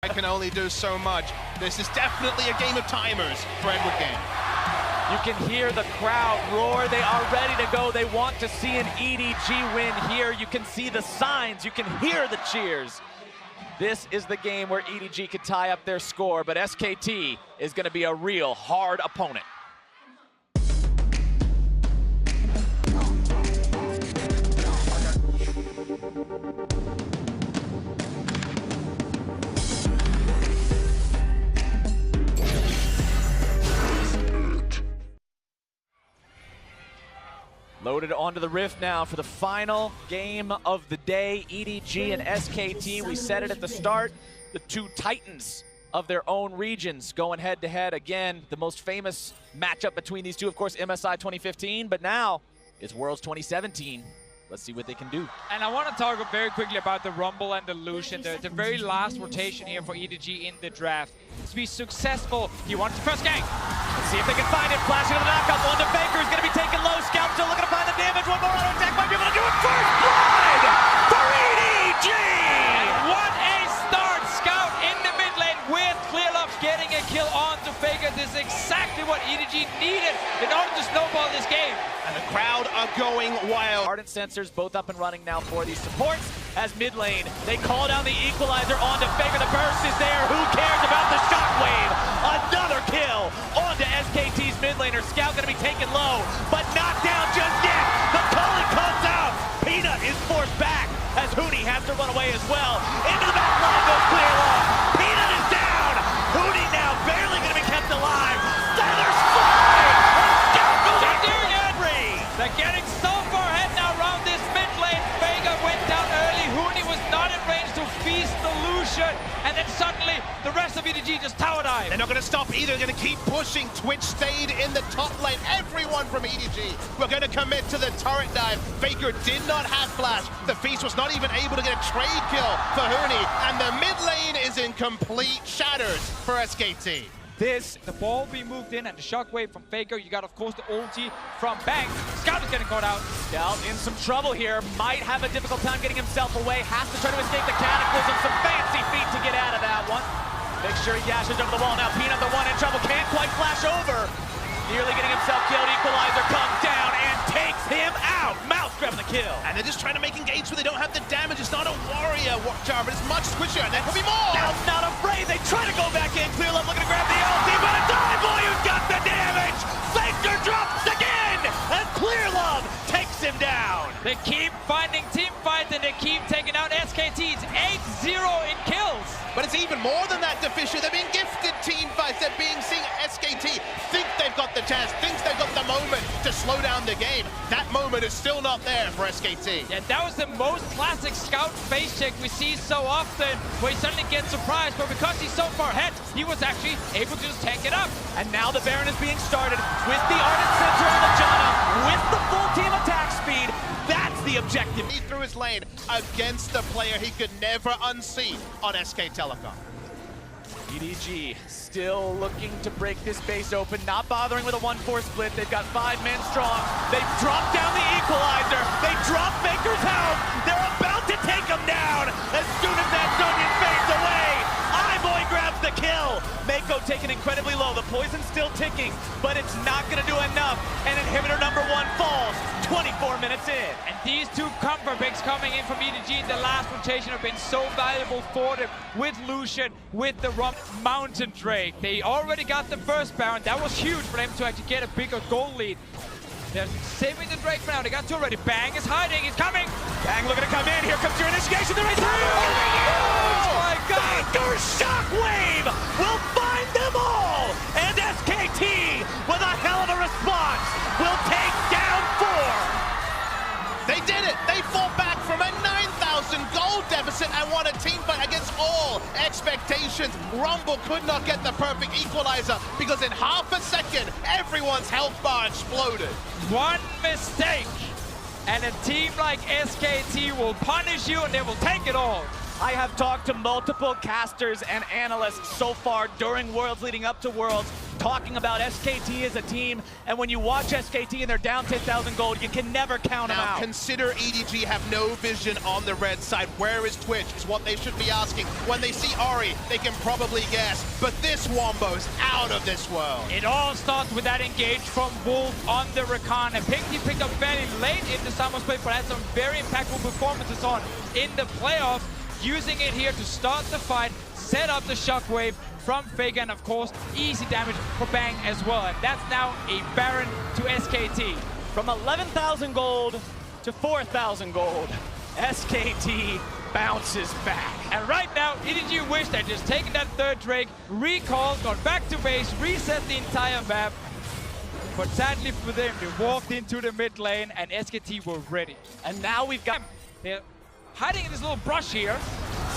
I can only do so much. This is definitely a game of timers for Edward Game. You can hear the crowd roar. They are ready to go. They want to see an EDG win here. You can see the signs. You can hear the cheers. This is the game where EDG could tie up their score, but SKT is going to be a real hard opponent. Loaded onto the Rift now for the final game of the day. EDG and SKT, we said it at the start, the two titans of their own regions going head-to-head. Again, the most famous matchup between these two, of course, MSI 2015, but now it's Worlds 2017. Let's see what they can do. And I want to talk very quickly about the Rumble and the Lucian, the very last rotation here for EDG in the draft. To be successful, he wants the first gang. Let's see if they can find it. Flashing to the knockout. One to Faker is going to be taken low. Scout still looking to find the damage. One more auto attack might be able to do it. First blood for EDG! And what a start! Scout in the mid lane with Clearlove getting a kill onto Faker. This is exactly what EDG needed in order to snowball this game. And the crowd are going wild. Ardent sensors both up and running now for these supports. As mid lane, they call down the equalizer onto Faker. The burst is there. Who cares about the shockwave? Another kill onto SKT's mid laner. Scout going to be taken low, but not down just yet. The calling comes out. Peanut is forced back as Huni has to run away as well. Into the back line goes Clearlove. Peanut is down. Huni now barely going to be kept alive. Feathers fly. Scout goes They're doing it. free. They're getting so far ahead now around this mid lane. Faker went down early. Huni was not in range to feast the Lucian. And then suddenly, the rest of EDG just tower dive. They're not going to stop either. They're going to keep pushing. Twitch stayed in the top lane. Everyone from EDG were going to commit to the turret dive. Faker did not have flash. The Feast was not even able to get a trade kill for Huni. And the mid lane is in complete shatters for SKT. The ball being moved in and the shockwave from Faker. You got, of course, the ulti from Banks. Scout is getting caught out. Scout in some trouble here. Might have a difficult time getting himself away. Has to try to escape the Cataclysm. Some fancy feet to get out of that one. Make sure he dashes over the wall. Now Peanut, the one in trouble, can't quite flash over. Nearly getting himself killed. Equalizer comes down and takes him out. Mouse grabbing the kill. And they're just trying to make engage where they don't have the damage. It's not a warrior jar, but it's much squishier. And there could be more. Scout's not afraid. They try to go back in. Clearlove looking to grab the ulti, but a dive boy who's got the damage. Faker drops again, and Clearlove takes him down. They keep finding team fights and they keep taking out SKT. It's 8-0 in kills. But it's even more than that, Deficia. They're being gifted team fights. They're being seen. SKT think they've got the chance, thinks they've got the moment to slow down the game. That moment is still not there for SKT. Yeah, that was the most classic Scout face check we see so often, where he suddenly gets surprised, but because he's so far ahead, he was actually able to just tank it up. And now the Baron is being started with the Ardent Sensor on the Janna, with the full team attack speed. That's the objective. He threw his lane against the player he could never unsee on SK Telecom. EDG still looking to break this base open, not bothering with a 1-4 split. They've got 5 men strong. They've dropped down the equalizer. They drop Faker's health. They're about to take him down as soon as that Zonian fades away. Boy grabs the kill. Mako taken incredibly low. The poison's still ticking, but it's not going to do enough. And inhibitor number 1 falls 24 minutes in. And these two comfort picks coming in from EDG in the last rotation have been so valuable for them with Lucian, with the Mountain Drake. They already got the first Baron. That was huge for them to actually get a bigger goal lead. They're saving the Drake for now. They got two already. Bang is hiding. He's coming. Bang looking to come in. Here comes your initiation. They're right there. Oh my God. Faker's shockwave will find them all. And SKT, with a hell of a response, will take down 4. They did it. They fought back from a 9,000 gold deficit and won a team fight against all expectations. Rumble could not get the perfect equalizer because in half a second, everyone's health bar exploded. One mistake, and a team like SKT will punish you and they will take it all. I have talked to multiple casters and analysts so far during Worlds leading up to Worlds, talking about SKT as a team, and when you watch SKT and they're down 10,000 gold, you can never count them out. Consider EDG have no vision on the red side. Where is Twitch is what they should be asking. When they see Ori, they can probably guess, but this Wombo's out of this world. It all starts with that engage from Wolf on the Rakan. A pick he picked up fairly late in the summer split, but had some very impactful performances on in the playoffs, using it here to start the fight, set up the shockwave from Faker, and of course, easy damage for Bang as well. And that's now a Baron to SKT. From 11,000 gold to 4,000 gold, SKT bounces back. And right now, EDG wish they'd just taken that third Drake, recalled, gone back to base, reset the entire map. But sadly for them, they walked into the mid lane and SKT were ready. And now we've got... They're hiding in this little brush here.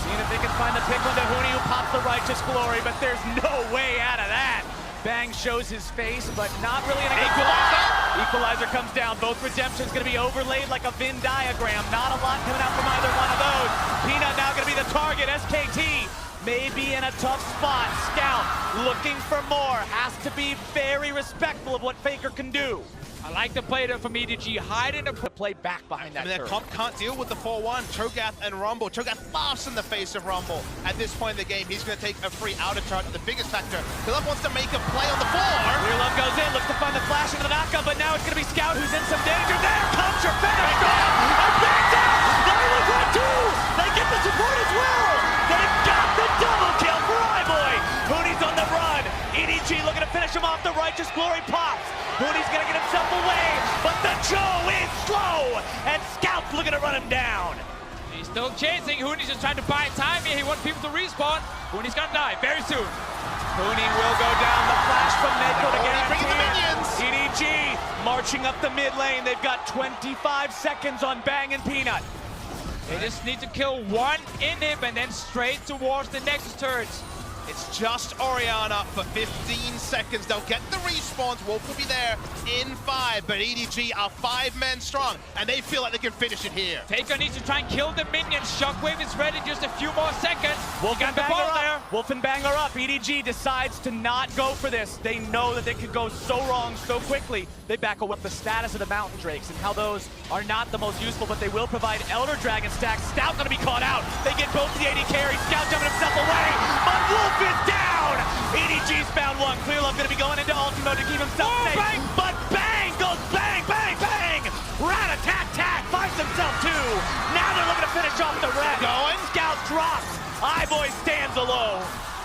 Seeing if they can find the pick on Huni, who pops the Righteous Glory, but there's no way out of that. Bang shows his face, but not really in a good spot. Equalizer comes down. Both redemptions going to be overlaid like a Venn diagram. Not a lot coming out from either one of those. Peanut now going to be the target. SKT may be in a tough spot. Scout looking for more. Has to be very respectful of what Faker can do. I like the play there from EDG, hiding the play back behind that their comp can't deal with the 4-1. Cho'Gath and Rumble. Cho'Gath laughs in the face of Rumble. At this point in the game, he's going to take a free outer charge. The biggest factor, Philip wants to make a play on the floor. Love goes in, looks to find the flash into the knockup, but now it's going to be Scout who's in some danger. There comes your finish. And back down. They look like two. They get the support as well. They've got the double kill for iBoy. Hooney's on the run. EDG looking to finish him off. The Righteous Glory pops. Hooney's going to get himself away, but the Joe is slow, and Scout's looking to run him down. He's still chasing. Hooney's just trying to buy time here. He wants people to respawn. Hooney's gonna die very soon. Hooney will go down. The flash from Neko to bring the minions. EDG marching up the mid lane. They've got 25 seconds on Bang and Peanut. They just need to kill one inhib and then straight towards the Nexus turrets. It's just Orianna for 15 seconds. They'll get the respawns. Wolf will be there in 5, but EDG are 5 men strong, and they feel like they can finish it here. Faker needs to try and kill the minions. Shockwave is ready, just a few more seconds. Wolf and the Bang ball are there. up. Wolf and Bang are up. EDG decides to not go for this. They know that they could go so wrong so quickly. They back away with the status of the Mountain Drakes and how those are not the most useful, but they will provide Elder Dragon stacks. Scout gonna be caught out. They get both the AD carries. Scout jumping himself away, but Wolf is down. EDG's found one. Clearlove gonna be going into ulti mode to keep himself safe. Bang. But Bang goes bang, bang, bang. Rat-a-tat-tat finds himself two. Now they're looking to finish off the red. Going. Scout drops. iBoy stands alone.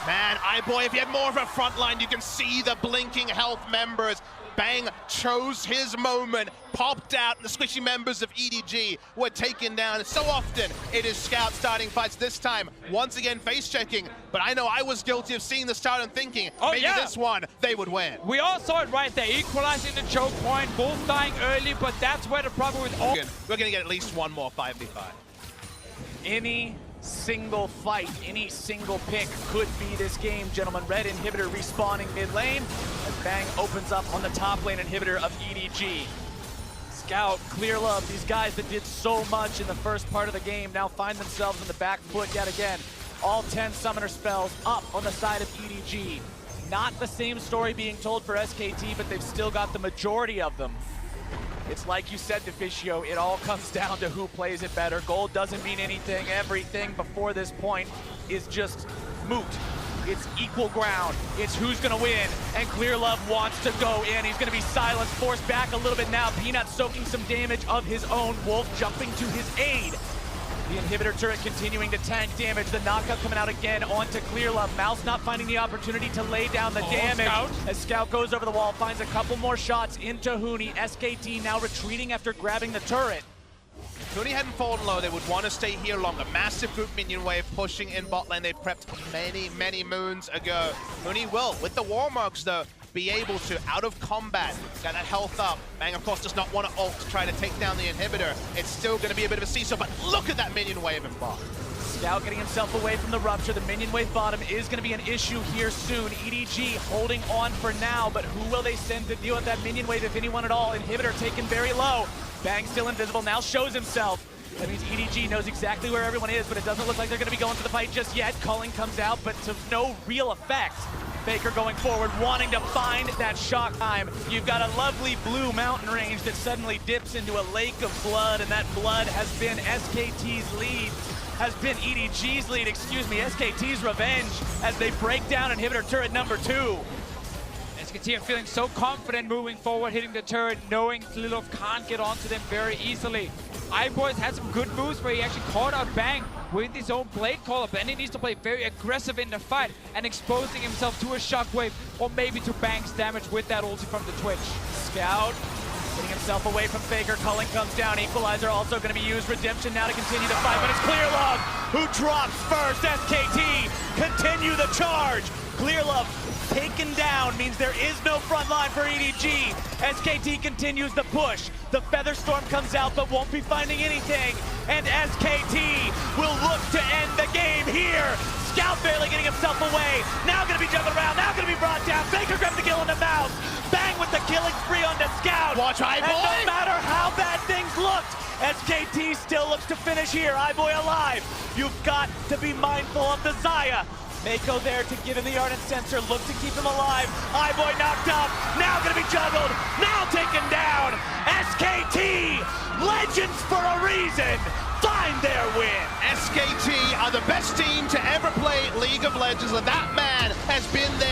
Man, iBoy, if you had more of a front line, you can see the blinking health members. Bang chose his moment, popped out, and the squishy members of EDG were taken down. So often, it is Scout starting fights. This time, once again, face-checking. But I know I was guilty of seeing the start and thinking, maybe this one, they would win. We all saw it right there, equalizing the choke point, both dying early, but that's where the problem with all... We're gonna get at least one more 5v5. Any single fight, any single pick could be this game, gentlemen. Red inhibitor respawning mid lane, as Bang opens up on the top lane inhibitor of EDG. Scout, Clearlove, these guys that did so much in the first part of the game now find themselves on the back foot yet again. All 10 summoner spells up on the side of EDG. Not the same story being told for SKT, but they've still got the majority of them. It's like you said, Deficio, it all comes down to who plays it better. Gold doesn't mean anything. Everything before this point is just moot. It's equal ground. It's who's gonna win, and Clearlove wants to go in. He's gonna be silenced, forced back a little bit now. Peanut soaking some damage of his own. Wolf jumping to his aid. The inhibitor turret continuing to tank damage. The knockup coming out again onto Clearlove. Mouse not finding the opportunity to lay down the damage. Scout. As Scout goes over the wall, finds a couple more shots into Huni. SKT now retreating after grabbing the turret. If Huni hadn't fallen low, they would want to stay here longer. Massive group minion wave pushing in bot lane. They prepped many moons ago. Huni will, with the war marks though, be able to, out of combat, get that health up. Bang, of course, does not want to ult to try to take down the inhibitor. It's still going to be a bit of a seesaw, but look at that minion wave in bot. Scout getting himself away from the rupture. The minion wave bottom is going to be an issue here soon. EDG holding on for now, but who will they send to deal with that minion wave, if anyone at all? Inhibitor taken very low. Bang still invisible, now shows himself. That means EDG knows exactly where everyone is, but it doesn't look like they're going to be going for the fight just yet. Culling comes out, but to no real effect. Faker going forward, wanting to find that shock time. You've got a lovely blue mountain range that suddenly dips into a lake of blood, and that blood has been SKT's lead. Has been EDG's lead, excuse me, SKT's revenge as they break down inhibitor turret number 2. SKT are feeling so confident moving forward, hitting the turret, knowing Lilov can't get onto them very easily. iBoys had some good moves where he actually caught out Bang with his own blade caller, but then he needs to play very aggressive in the fight and exposing himself to a shockwave or maybe to Bang's damage with that ulti from the Twitch. Scout getting himself away from Faker. Culling comes down. Equalizer also going to be used. Redemption now to continue the fight, but it's Clearlove who drops first. SKT continue the charge. Clearlove taken down means there is no front line for EDG. SKT continues the push. The Featherstorm comes out but won't be finding anything. And SKT will look to end the game here. Scout barely getting himself away. Now going to be juggled around. Now going to be brought down. Faker grabs the kill in the mouth. Bang with the killing spree on the Scout. Watch iBoy. And no matter how bad things looked, SKT still looks to finish here. iBoy alive. You've got to be mindful of the Xayah. Mako there to give him the Ardent Sensor, look to keep him alive. iBoy knocked up, now gonna be juggled, now taken down. SKT, legends for a reason, find their win. SKT are the best team to ever play League of Legends, and that man has been there